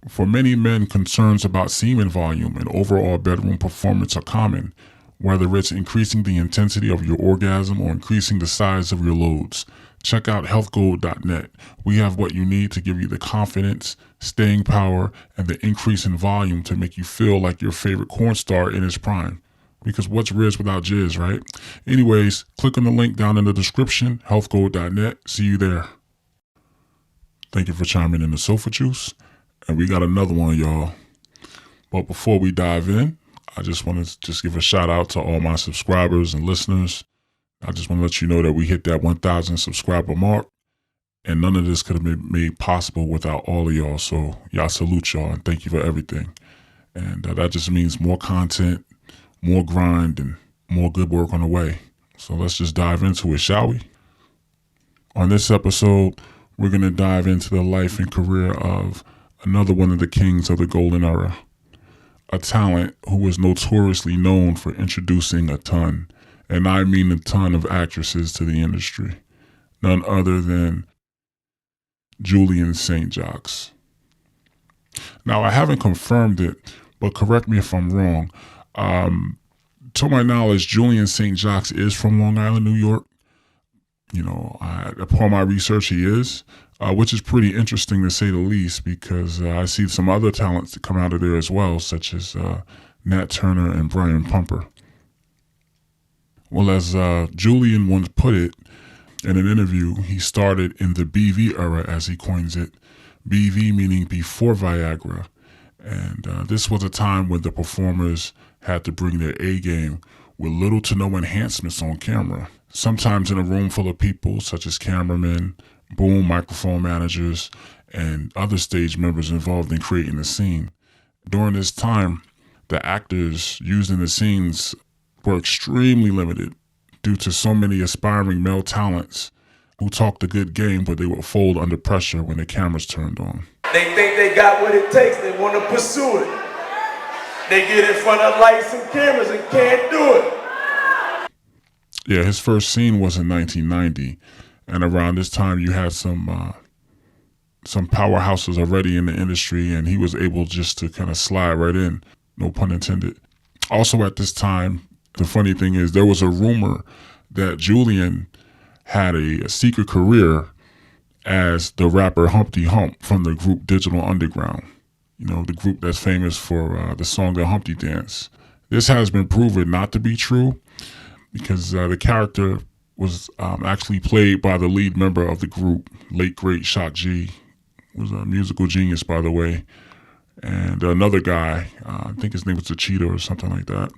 For many men, concerns about semen volume and overall bedroom performance are common, whether it's increasing the intensity of your orgasm or increasing the size of your loads. Check out healthgold.net. We have what you need to give you the confidence, staying power, and the increase in volume to make you feel like your favorite corn star in its prime. Because what's Riz without jizz, right? Anyways, click on the link down in the description, healthgold.net. See you there. Thank you for chiming in the Sofa Juice. And we got another one, y'all. But before we dive in, I just want to give a shout out to all my subscribers and listeners. I just want to let you know that we hit that 1,000 subscriber mark, and none of this could have been made possible without all of y'all. So y'all, salute y'all and thank you for everything. And that just means more content, more grind, and more good work on the way. So let's just dive into it, shall we? On this episode, we're going to dive into the life and career of another one of the kings of the golden era, a talent who was notoriously known for introducing a ton, and I mean a ton, of actresses to the industry. None other than Julian St. Jox. Now, I haven't confirmed it, but correct me if I'm wrong. To my knowledge, Julian St. Jox is from Long Island, New York. Upon my research, he is, which is pretty interesting to say the least, because I see some other talents that come out of there as well, such as Nat Turner and Brian Pumper. Well, as Julian once put it in an interview, he started in the BV era, as he coins it, BV meaning before Viagra. And this was a time when the performers had to bring their A game with little to no enhancements on camera. Sometimes in a room full of people, such as cameramen, boom microphone managers, and other stage members involved in creating the scene. During this time, the actors used in the scenes were extremely limited due to so many aspiring male talents who talked a good game, but they would fold under pressure when the cameras turned on. They think they got what it takes, they want to pursue it. They get in front of lights and cameras and can't do it. Yeah, his first scene was in 1990, and around this time you had some powerhouses already in the industry, and he was able just to kind of slide right in, no pun intended. Also at this time, the funny thing is there was a rumor that Julian had a secret career as the rapper Humpty Hump from the group Digital Underground. You know, the group that's famous for the song The Humpty Dance. This has been proven not to be true because the character was actually played by the lead member of the group, late great Shock G, was a musical genius, by the way. And another guy, I think his name was the Cheetah or something like that.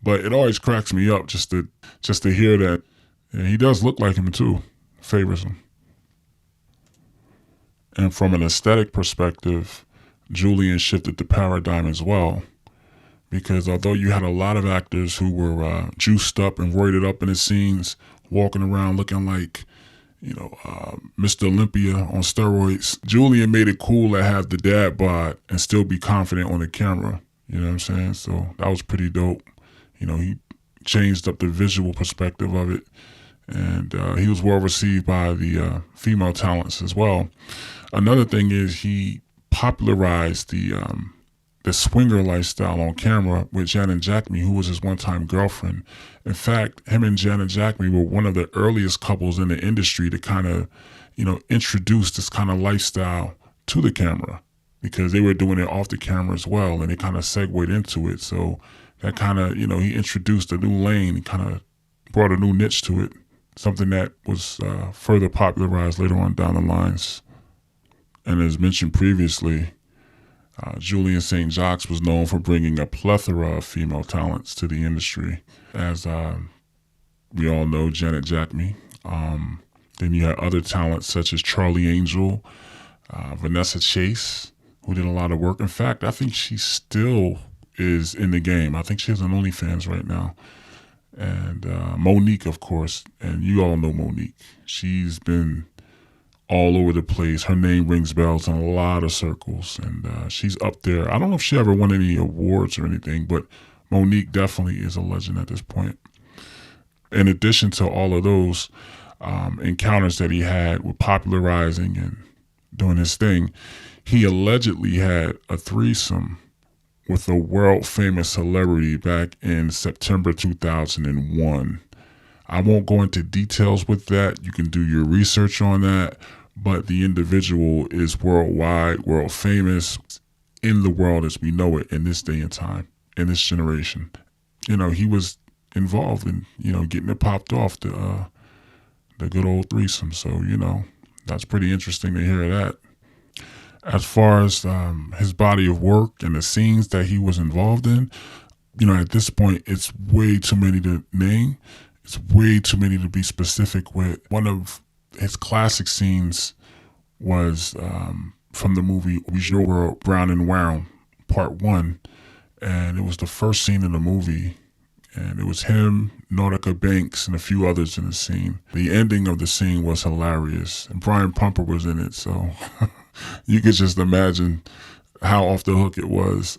But it always cracks me up just to hear that he does look like him too. Favors him. And from an aesthetic perspective, Julian shifted the paradigm as well. Because although you had a lot of actors who were juiced up and roided up in the scenes, walking around looking like, Mr. Olympia on steroids, Julian made it cool to have the dad bod and still be confident on the camera. You know what I'm saying? So that was pretty dope. He changed up the visual perspective of it. And he was well received by the female talents as well. Another thing is he popularized the swinger lifestyle on camera with Janet Jacme, who was his one-time girlfriend. In fact, him and Janet Jacme were one of the earliest couples in the industry to kind of, introduce this kind of lifestyle to the camera, because they were doing it off the camera as well, and they kind of segued into it. So that kind of, he introduced a new lane and kind of brought a new niche to it, something that was further popularized later on down the lines. And as mentioned previously, Julian St. Jox was known for bringing a plethora of female talents to the industry. As we all know, Janet Jacme. Then you had other talents such as Charlie Angel, Vanessa Chase, who did a lot of work. In fact, I think she still is in the game. I think she has an OnlyFans right now. And Monique, of course, and you all know Monique. She's been all over the place. Her name rings bells in a lot of circles, and she's up there. I don't know if she ever won any awards or anything, but Monique definitely is a legend at this point. In addition to all of those encounters that he had with popularizing and doing his thing, he allegedly had a threesome with a world famous celebrity back in September 2001. I won't go into details with that. You can do your research on that, but the individual is worldwide, world famous in the world as we know it in this day and time, in this generation. He was involved in, getting it popped off, the good old threesome. So, that's pretty interesting to hear that. As far as his body of work and the scenes that he was involved in, at this point, it's way too many to name. It's way too many to be specific with. One of his classic scenes was from the movie Your World, Brown and Wound, Part 1. And it was the first scene in the movie. And it was him, Nautica Banks, and a few others in the scene. The ending of the scene was hilarious. And Brian Pumper was in it, so you could just imagine how off the hook it was.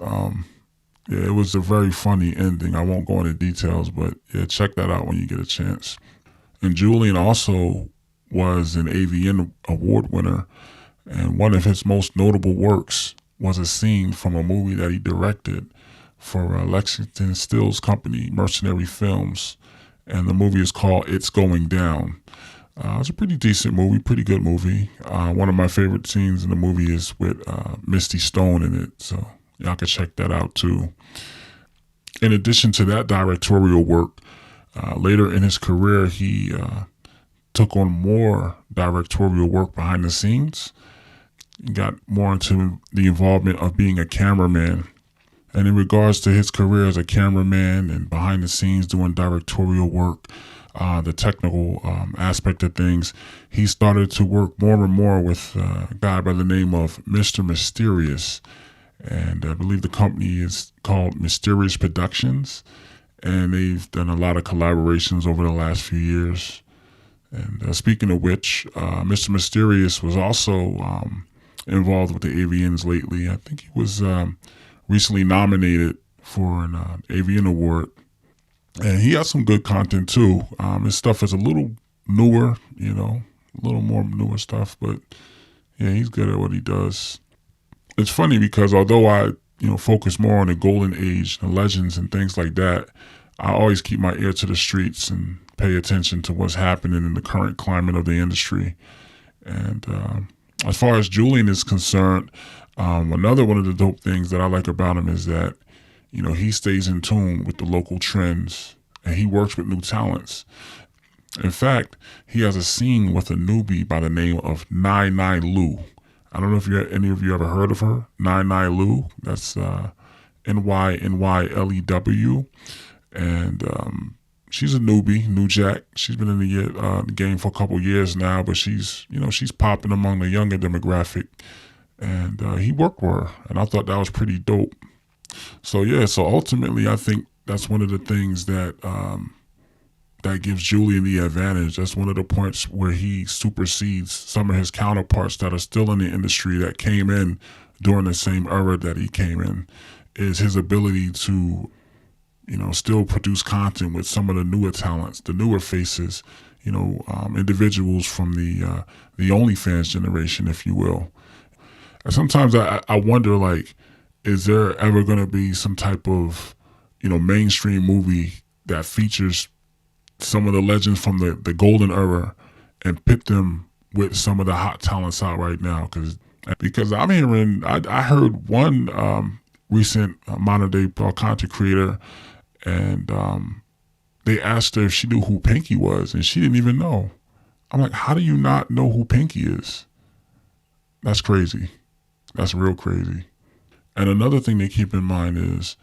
It was a very funny ending. I won't go into details, but check that out when you get a chance. And Julian also was an AVN award winner, and one of his most notable works was a scene from a movie that he directed for Lexington Steele's company, Mercenary Films, and the movie is called It's Going Down. It's a pretty decent movie, pretty good movie. One of my favorite scenes in the movie is with Misty Stone in it, so y'all can check that out too. In addition to that directorial work, later in his career, he took on more directorial work behind the scenes. He got more into the involvement of being a cameraman. And in regards to his career as a cameraman and behind the scenes doing directorial work, the technical aspect of things, he started to work more and more with a guy by the name of Mr. Mysterious. And I believe the company is called Mysterious Productions. And they've done a lot of collaborations over the last few years. And speaking of which, Mr. Mysterious was also involved with the AVNs lately. I think he was recently nominated for an AVN award. And he has some good content too. His stuff is a little newer, a little more newer stuff. But yeah, he's good at what he does. It's funny because although I, focus more on the golden age, the legends and things like that, I always keep my ear to the streets and pay attention to what's happening in the current climate of the industry. And as far as Julian is concerned, another one of the dope things that I like about him is that, he stays in tune with the local trends and he works with new talents. In fact, he has a scene with a newbie by the name of Nai Lou. I don't know if any of you ever heard of her, Nai Lou. That's Nynylew. And she's a newbie, new jack. She's been in the game for a couple years now, but she's popping among the younger demographic. And he worked with her, and I thought that was pretty dope. So ultimately, I think that's one of the things that that gives Julian the advantage. That's one of the points where he supersedes some of his counterparts that are still in the industry that came in during the same era that he came in, is his ability to, still produce content with some of the newer talents, the newer faces, individuals from the OnlyFans generation, if you will. And sometimes I wonder, is there ever going to be some type of, mainstream movie that features some of the legends from the golden era and pit them with some of the hot talents out right now? Because I'm hearing, I heard one recent modern day content creator, and they asked her if she knew who Pinky was, and she didn't even know. I'm like, how do you not know who Pinky is? That's crazy. That's real crazy. And another thing to keep in mind is,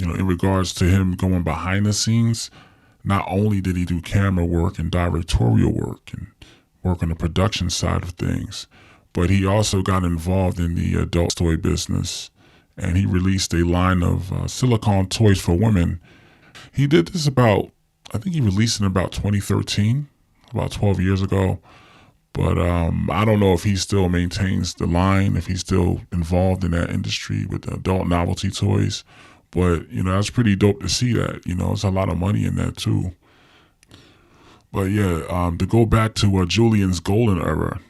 in regards to him going behind the scenes, not only did he do camera work and directorial work and work on the production side of things, but he also got involved in the adult toy business, and he released a line of silicone toys for women. He did this I think he released it in about 2013, about 12 years ago. But I don't know if he still maintains the line, if he's still involved in that industry with the adult novelty toys. But, that's pretty dope to see that. There's a lot of money in that too. But yeah, to go back to Julian's golden era,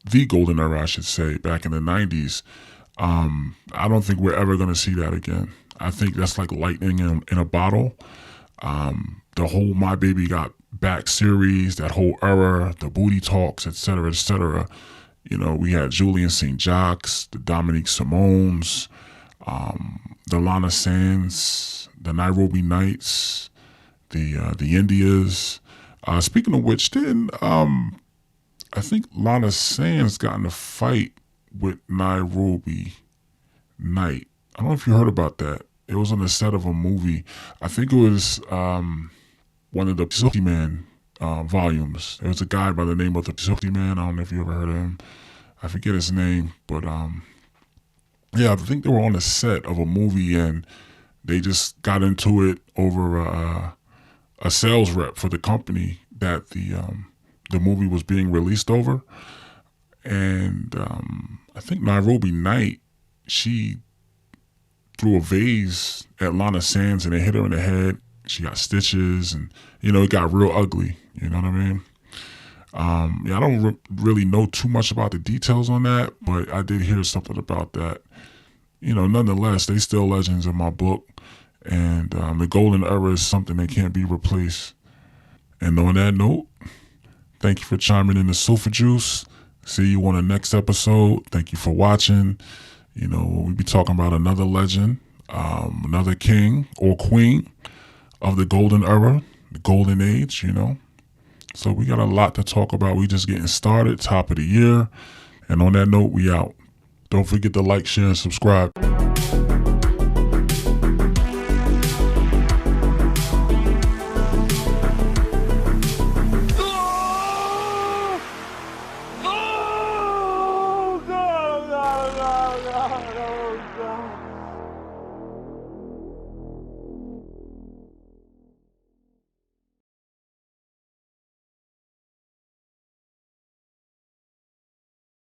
the golden era, I should say, back in the 90s. I don't think we're ever going to see that again. I think that's like lightning in a bottle. The whole My Baby Got Back series, that whole era, the booty talks, etc., etc. You know, we had Julian St. Jox, the Dominique Simones, the Lana Sands, the Nairobi Nights, the Indias. Speaking of which, then I think Lana Sands got in a fight with Nairobi Night. I don't know if you heard about that. It was on the set of a movie. I think it was one of the Silky Man volumes. There was a guy by the name of the Silky Man. I don't know if you ever heard of him. I forget his name, but yeah, I think they were on the set of a movie and they just got into it over a sales rep for the company that the movie was being released over. And I think Nairobi Night, she threw a vase at Lana Sands and it hit her in the head. She got stitches and, you know, it got real ugly. You know what I mean? Yeah, I don't really know too much about the details on that, but I did hear something about that. You know, nonetheless, they still legends in my book. And the golden era is something that can't be replaced. And on that note, thank you for chiming in the Sofa Juice. See you on the next episode. Thank you for watching. You know, we'll be talking about another legend, another king or queen of the golden era, the golden age, you know. So we got a lot to talk about. We just getting started, top of the year. And on that note, we out. Don't forget to like, share, and subscribe. Oh, God.